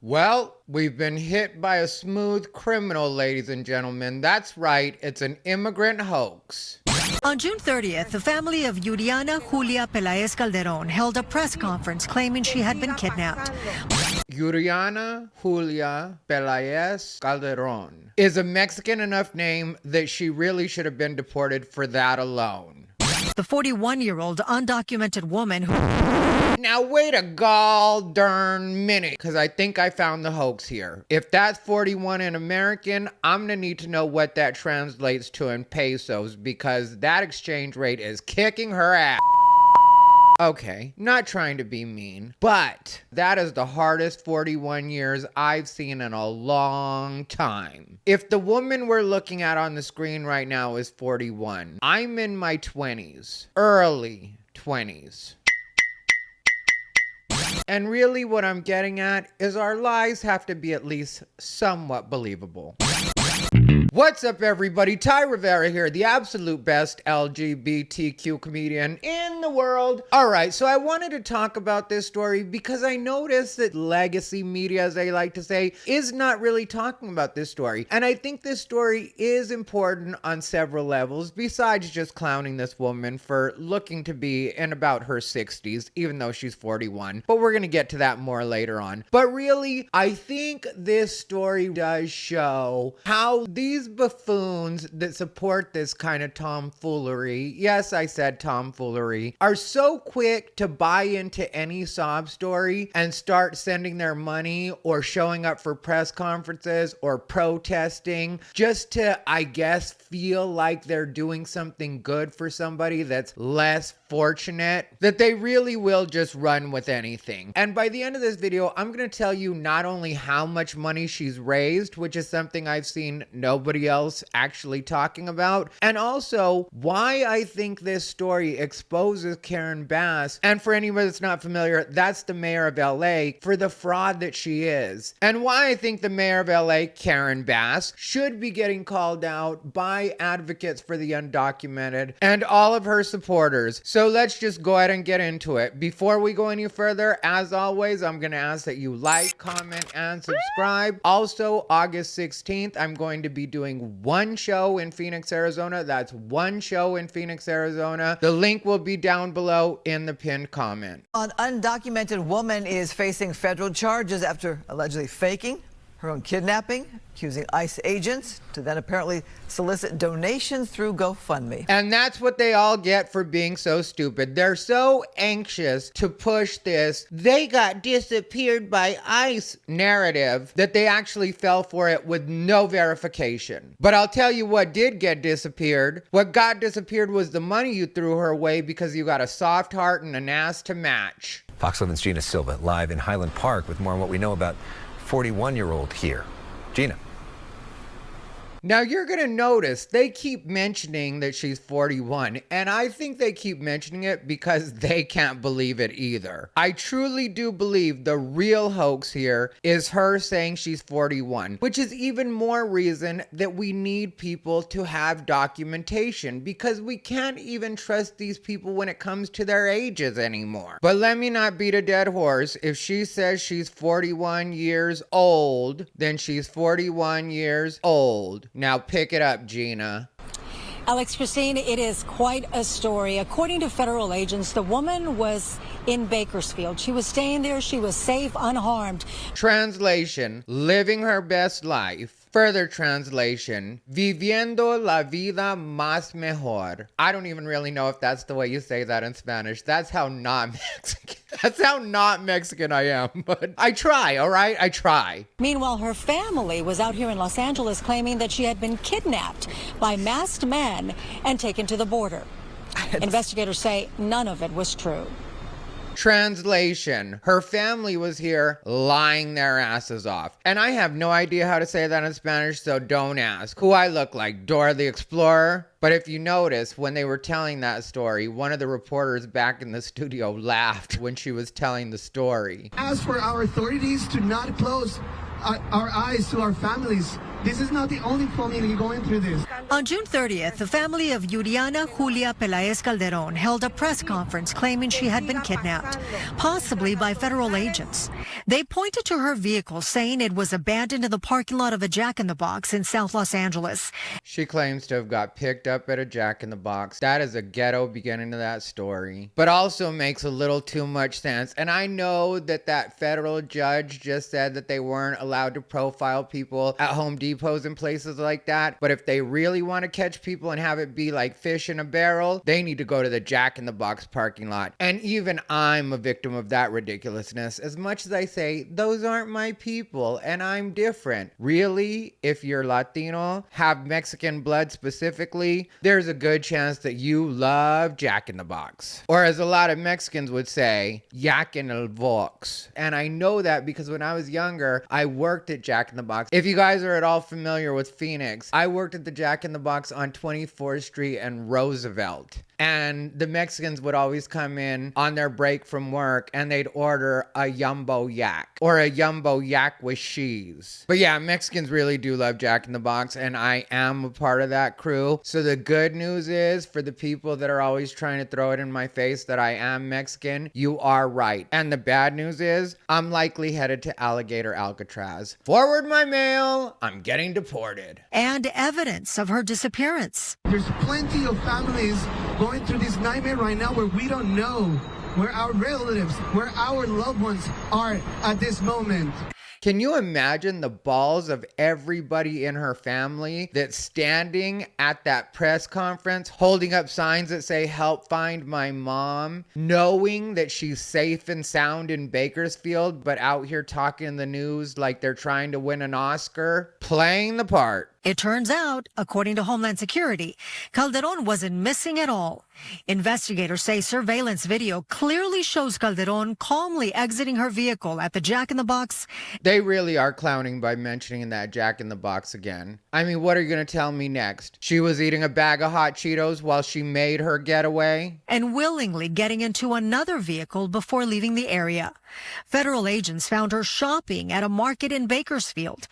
Well, we've been hit by a smooth criminal, ladies and gentlemen. That's right, it's an immigrant hoax. On June 30th, the family of Yuriana Julia Pelaez Calderon held a press conference claiming she had been kidnapped. Yuriana Julia Pelaez Calderon is a Mexican enough name that she really should have been deported for that alone. The 41-year-old undocumented woman who... Now wait a gall darn minute, because I think I found the hoax here. If that's 41 in American, I'm gonna need to know what that translates to in pesos, because that exchange rate is kicking her ass. Okay, not trying to be mean, but that is the hardest 41 years I've seen in a long time. If the woman we're looking at on the screen right now is 41, I'm in my 20s, early 20s. And really what I'm getting at is our lies have to be at least somewhat believable. What's up, everybody? Ty Rivera here, the absolute best LGBTQ comedian in the world. All right, so I wanted to talk about this story because I noticed that legacy media, as they like to say, is not really talking about this story. And I think this story is important on several levels, besides just clowning this woman for looking to be in about her 60s, even though she's 41. But we're going to get to that more later on. But really, I think this story does show how these buffoons that support this kind of tomfoolery, yes, I said tomfoolery, are so quick to buy into any sob story and start sending their money or showing up for press conferences or protesting just to, I guess, feel like they're doing something good for somebody that's less fortunate, that they really will just run with anything. And by the end of this video, I'm going to tell you not only how much money she's raised, which is something I've seen nobody else actually talking about, and also why I think this story exposes Karen Bass, and for anybody that's not familiar, that's the mayor of LA, for the fraud that she is, and why I think the mayor of LA, Karen Bass, should be getting called out by advocates for the undocumented and all of her supporters. So let's just go ahead and get into it. Before we go any further, as always, I'm going to ask that you like, comment, and subscribe. Also, August 16th, I'm going to be doing one show in Phoenix, Arizona. That's one show in Phoenix, Arizona. The link will be down below in the pinned comment. An undocumented woman is facing federal charges after allegedly faking her own kidnapping, accusing ICE agents to then apparently solicit donations through GoFundMe. And that's what they all get for being so stupid. They're so anxious to push this "they got disappeared by ICE" narrative that they actually fell for it with no verification. But I'll tell you what did get disappeared. What got disappeared was the money you threw her way because you got a soft heart and an ass to match. Fox 11's Gina Silva live in Highland Park with more on what we know about 41-year-old here. Gina. Now you're going to notice they keep mentioning that she's 41, and I think they keep mentioning it because they can't believe it either. I truly do believe the real hoax here is her saying she's 41, which is even more reason that we need people to have documentation, because we can't even trust these people when it comes to their ages anymore. But let me not beat a dead horse. If she says she's 41 years old, then she's 41 years old. Now pick it up, Gina. Alex, Christine, it is quite a story. According to federal agents, the woman was in Bakersfield. She was staying there. She was safe, unharmed. Translation: living her best life. Further translation: viviendo la vida más mejor. I don't even really know if that's the way you say that in Spanish. That's how not Mexican. That's how not Mexican I am. But I try, all right? I try. Meanwhile, her family was out here in Los Angeles claiming that she had been kidnapped by masked men and taken to the border. Investigators say none of it was true. Translation: her family was here lying their asses off. And I have no idea how to say that in Spanish, so don't ask. Who I look like, Dora the Explorer? But if you notice, when they were telling that story, one of the reporters back in the studio laughed when she was telling the story. Ask for our authorities to not close our eyes to our families This is not the only family going through this. On June 30th, the family of Yuriana Julia Pelaez Calderon held a press conference claiming she had been kidnapped, possibly by federal agents. They pointed to her vehicle, saying it was abandoned in the parking lot of a Jack in the Box in South Los Angeles. She claims to have got picked up at a Jack in the Box. That is a ghetto beginning to that story, but also makes a little too much sense. And I know that federal judge just said that they weren't allowed to profile people at Home Depots and places like that. But if they really want to catch people and have it be like fish in a barrel, they need to go to the Jack in the Box parking lot. And even I'm a victim of that ridiculousness. As much as I say, those aren't my people and I'm different. Really, if you're Latino, have Mexican blood specifically, there's a good chance that you love Jack in the Box. Or as a lot of Mexicans would say, Yak in el Box. And I know that because when I was younger, I worked at Jack in the Box. If you guys are at all familiar with Phoenix, I worked at the Jack in the Box on 24th Street and Roosevelt. And the Mexicans would always come in on their break from work and they'd order a Jumbo Yak or a Jumbo Yak with cheese. But yeah, Mexicans really do love Jack in the Box and I am a part of that crew. So the good news is for the people that are always trying to throw it in my face that I am Mexican, you are right. And the bad news is I'm likely headed to Alligator Alcatraz. Forward my mail, I'm getting deported. And evidence of her disappearance. There's plenty of families going through this nightmare right now where we don't know where our relatives, where our loved ones are at this moment. Can you imagine the balls of everybody in her family that's standing at that press conference, holding up signs that say, "Help find my mom," knowing that she's safe and sound in Bakersfield, but out here talking in the news like they're trying to win an Oscar, playing the part. It turns out, according to Homeland Security, Calderon wasn't missing at all. Investigators say surveillance video clearly shows Calderon calmly exiting her vehicle at the Jack in the Box. They really are clowning by mentioning that Jack in the Box again. I mean, what are you going to tell me next? She was eating a bag of hot Cheetos while she made her getaway? And willingly getting into another vehicle before leaving the area. Federal agents found her shopping at a market in Bakersfield.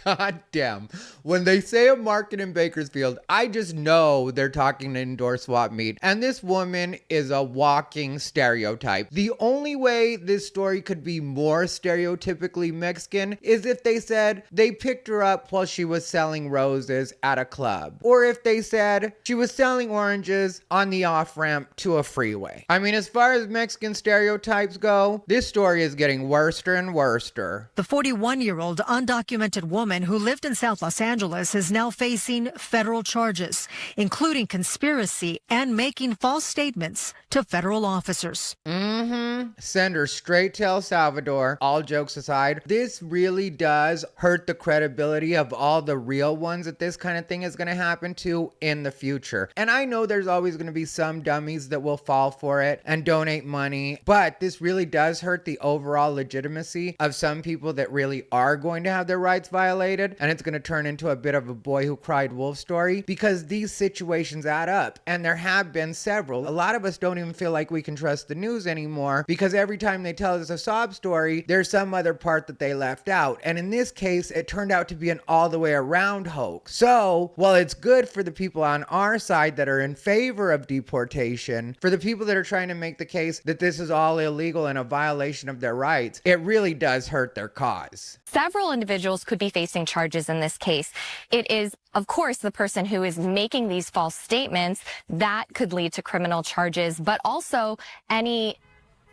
God damn. When they say a market in Bakersfield, I just know they're talking indoor swap meet. And this woman is a walking stereotype. The only way this story could be more stereotypically Mexican is if they said they picked her up while she was selling roses at a club. Or if they said she was selling oranges on the off-ramp to a freeway. I mean, as far as Mexican stereotypes go, this story is getting worser and worser. The 41-year-old undocumented woman who lived in South Los Angeles is now facing federal charges, including conspiracy and making false statements to federal officers. Send her straight to El Salvador. All jokes aside, this really does hurt the credibility of all the real ones that this kind of thing is going to happen to in the future. And I know there's always going to be some dummies that will fall for it and donate money, but this really does hurt the overall legitimacy of some people that really are going to have their rights violated, and it's going to turn into a bit of a boy who cried wolf story because these situations add up, and there have been several. A lot of us don't even feel like we can trust the news anymore because every time they tell us a sob story, there's some other part that they left out. And in this case, it turned out to be an all the way around hoax. So while it's good for the people on our side that are in favor of deportation, for the people that are trying to make the case that this is all illegal and a violation of their rights, it really does hurt their cause. Several individuals could be facing charges in this case. It is, of course, the person who is making these false statements that could lead to criminal charges, but also any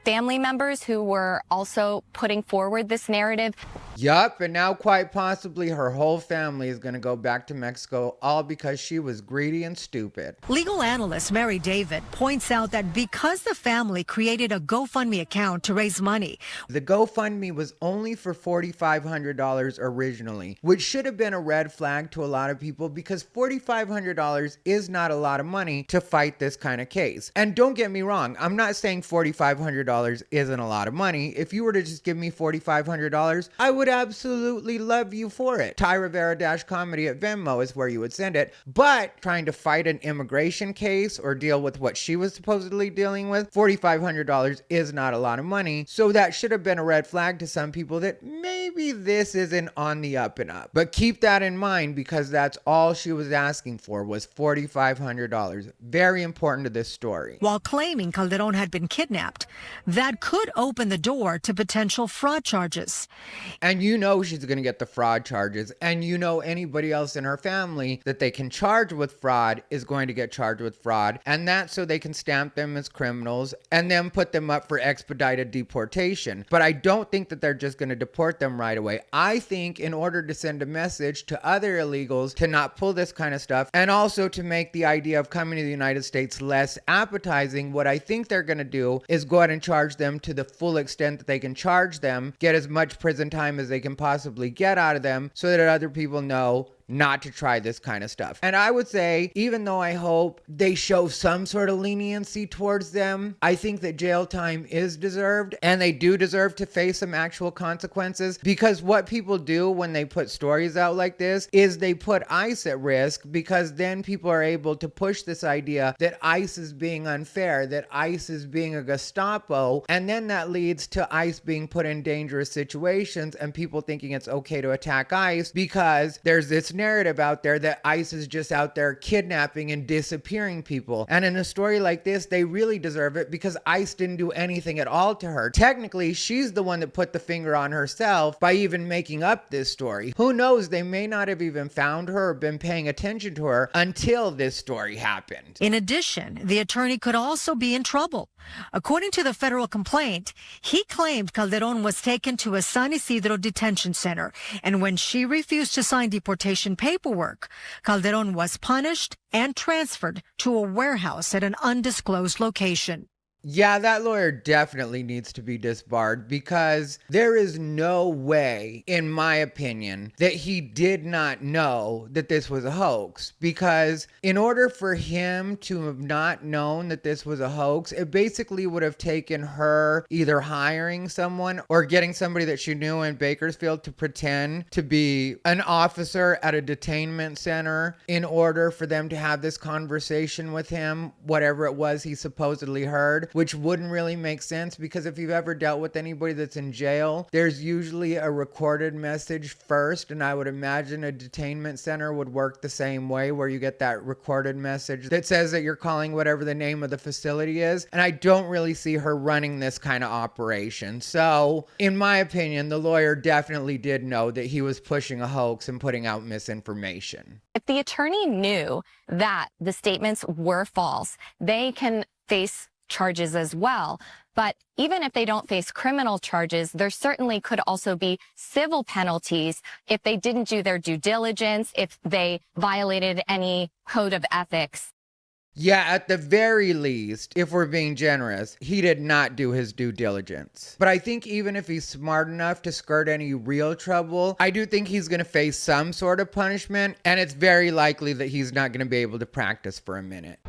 family members who were also putting forward this narrative. Yup, and now quite possibly her whole family is going to go back to Mexico, all because she was greedy and stupid. Legal analyst Mary David points out that because the family created a GoFundMe account to raise money, the GoFundMe was only for $4,500 originally, which should have been a red flag to a lot of people because $4,500 is not a lot of money to fight this kind of case. And don't get me wrong, I'm not saying $4,500 isn't a lot of money. If you were to just give me $4,500, I would absolutely love you for it. Ty Rivera-comedy at Venmo is where you would send it. But trying to fight an immigration case or deal with what she was supposedly dealing with, $4,500 is not a lot of money. So that should have been a red flag to some people that maybe maybe this isn't on the up and up. But keep that in mind, because that's all she was asking for was $4,500. Very important to this story. While claiming Calderon had been kidnapped, that could open the door to potential fraud charges. And you know she's going to get the fraud charges. And you know anybody else in her family that they can charge with fraud is going to get charged with fraud. And that's so they can stamp them as criminals and then put them up for expedited deportation. But I don't think that they're just going to deport them right away. I think in order to send a message to other illegals to not pull this kind of stuff, and also to make the idea of coming to the United States less appetizing, what I think they're going to do is go ahead and charge them to the full extent that they can charge them, get as much prison time as they can possibly get out of them, so that other people know not to try this kind of stuff. And I would say, even though I hope they show some sort of leniency towards them, I think that jail time is deserved, and they do deserve to face some actual consequences, because what people do when they put stories out like this is they put ICE at risk, because then people are able to push this idea that ICE is being unfair, that ICE is being a Gestapo, and then that leads to ICE being put in dangerous situations and people thinking it's okay to attack ICE because there's this narrative out there that ICE is just out there kidnapping and disappearing people. And in a story like this, they really deserve it, because ICE didn't do anything at all to her. Technically, she's the one that put the finger on herself by even making up this story. Who knows, they may not have even found her or been paying attention to her until this story happened. In addition, the attorney could also be in trouble. According to the federal complaint, he claimed Calderon was taken to a San Isidro detention center, and when she refused to sign deportation paperwork, Calderon was punished and transferred to a warehouse at an undisclosed location. Yeah, that lawyer definitely needs to be disbarred, because there is no way, in my opinion, that he did not know that this was a hoax. Because in order for him to have not known that this was a hoax, it basically would have taken her either hiring someone or getting somebody that she knew in Bakersfield to pretend to be an officer at a detainment center in order for them to have this conversation with him, whatever it was he supposedly heard. Which wouldn't really make sense, because if you've ever dealt with anybody that's in jail, there's usually a recorded message first, and I would imagine a detainment center would work the same way, where you get that recorded message that says that you're calling whatever the name of the facility is. And I don't really see her running this kind of operation. So, in my opinion, the lawyer definitely did know that he was pushing a hoax and putting out misinformation. If the attorney knew that the statements were false, they can face charges as well. But even if they don't face criminal charges, there certainly could also be civil penalties if they didn't do their due diligence, if they violated any code of ethics. Yeah, at the very least, if we're being generous, he did not do his due diligence. But I think even if he's smart enough to skirt any real trouble, I do think he's going to face some sort of punishment, and it's very likely that he's not going to be able to practice for a minute.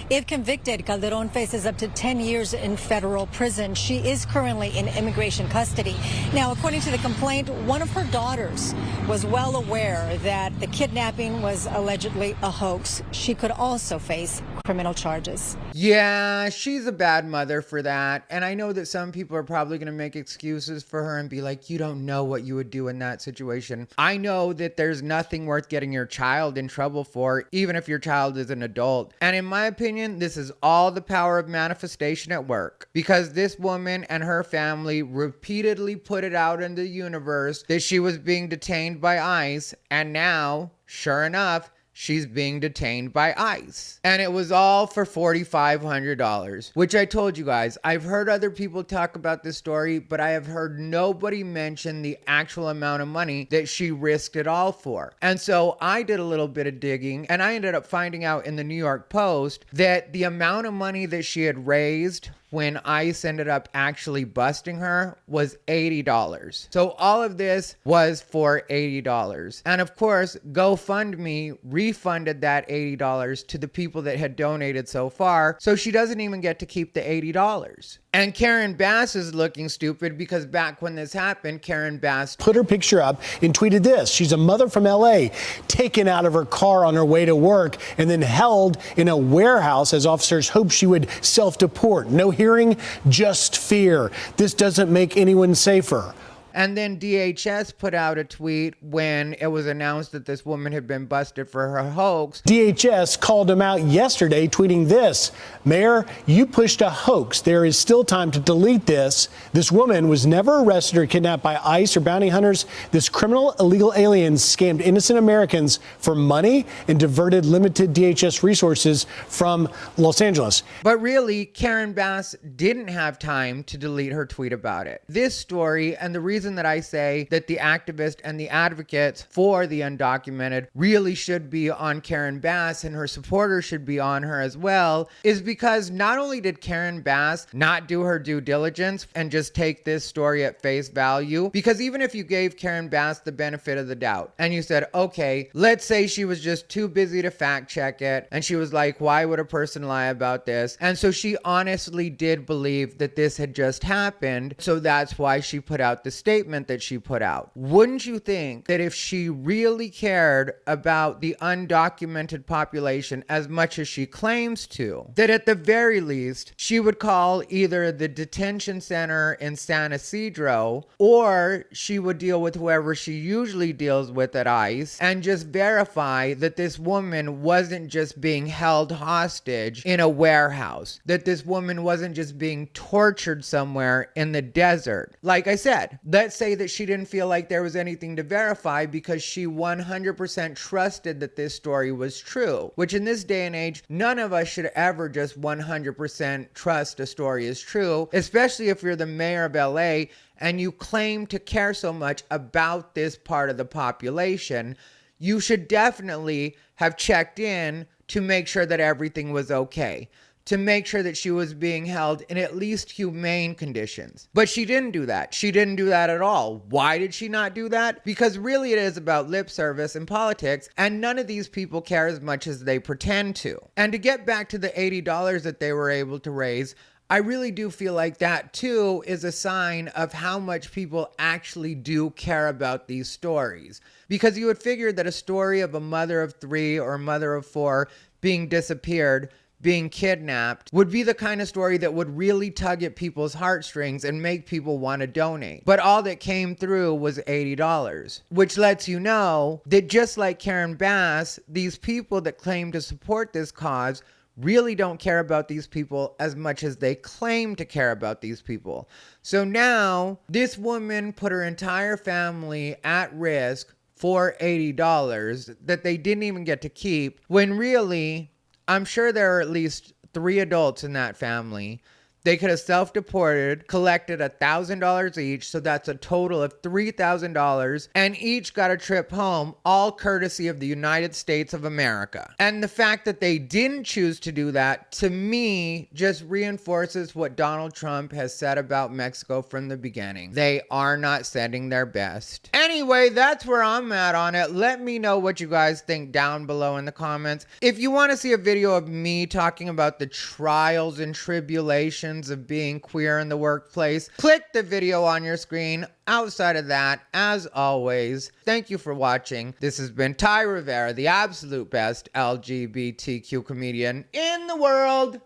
If convicted, Calderon faces up to 10 years in federal prison. She is currently in immigration custody. Now, according to the complaint, one of her daughters was well aware that the kidnapping was allegedly a hoax. She could also face criminal charges. Yeah, she's a bad mother for that. And I know that some people are probably going to make excuses for her and be like, you don't know what you would do in that situation. I know that there's nothing worth getting your child in trouble for, even if your child is an adult. And in my opinion, this is all the power of manifestation at work, because this woman and her family repeatedly put it out in the universe that she was being detained by ICE, and now, sure enough, she's being detained by ICE. And it was all for $4,500, which I told you guys, I've heard other people talk about this story, but I have heard nobody mention the actual amount of money that she risked it all for. And so I did a little bit of digging, and I ended up finding out in the New York Post that the amount of money that she had raised when ICE ended up actually busting her was $80. So all of this was for $80. And of course, GoFundMe refunded that $80 to the people that had donated so far. So she doesn't even get to keep the $80. And Karen Bass is looking stupid, because back when this happened, Karen Bass put her picture up and tweeted this. She's a mother from LA, taken out of her car on her way to work and then held in a warehouse as officers hoped she would self-deport. No hearing, just fear. This doesn't make anyone safer. And then DHS put out a tweet when it was announced that this woman had been busted for her hoax. DHS called him out yesterday, tweeting this: "Mayor, you pushed a hoax. There is still time to delete this. This woman was never arrested or kidnapped by ICE or bounty hunters. This criminal illegal alien scammed innocent Americans for money and diverted limited DHS resources from Los Angeles." But really, Karen Bass didn't have time to delete her tweet about it. This story, and the reason that I say that the activists and the advocates for the undocumented really should be on Karen Bass and her supporters should be on her as well, is because not only did Karen Bass not do her due diligence and just take this story at face value, because even if you gave Karen Bass the benefit of the doubt and you said, okay, let's say she was just too busy to fact check it and she was like, why would a person lie about this? And so she honestly did believe that this had just happened, so that's why she put out the statement that she put out. Wouldn't you think that if she really cared about the undocumented population as much as she claims to, that at the very least she would call either the detention center in San Ysidro or she would deal with whoever she usually deals with at ICE and just verify that this woman wasn't just being held hostage in a warehouse, that this woman wasn't just being tortured somewhere in the desert. Like I said, let's say that she didn't feel like there was anything to verify because she 100% trusted that this story was true, which in this day and age, none of us should ever just 100% trust a story is true, especially if you're the mayor of LA and you claim to care so much about this part of the population. You should definitely have checked in to make sure that everything was okay, to make sure that she was being held in at least humane conditions. But she didn't do that. She didn't do that at all. Why did she not do that? Because really it is about lip service and politics, and none of these people care as much as they pretend to. And to get back to the $80 that they were able to raise, I really do feel like that too is a sign of how much people actually do care about these stories. Because you would figure that a story of a mother of 3 or a mother of 4 being disappeared, being kidnapped, would be the kind of story that would really tug at people's heartstrings and make people want to donate. But all that came through was $80, which lets you know that just like Karen Bass, these people that claim to support this cause really don't care about these people as much as they claim to care about these people. So now this woman put her entire family at risk for $80 that they didn't even get to keep, when really, I'm sure there are at least 3 adults in that family. They could have self-deported, collected $1,000 each, so that's a total of $3,000, and each got a trip home, all courtesy of the United States of America. And the fact that they didn't choose to do that, to me, just reinforces what Donald Trump has said about Mexico from the beginning. They are not sending their best. Anyway, that's where I'm at on it. Let me know what you guys think down below in the comments. If you want to see a video of me talking about the trials and tribulations of being queer in the workplace, click the video on your screen. Outside of that, as always, thank you for watching. This has been Ty Rivera, the absolute best LGBTQ comedian in the world.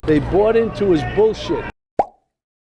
They bought into his bullshit.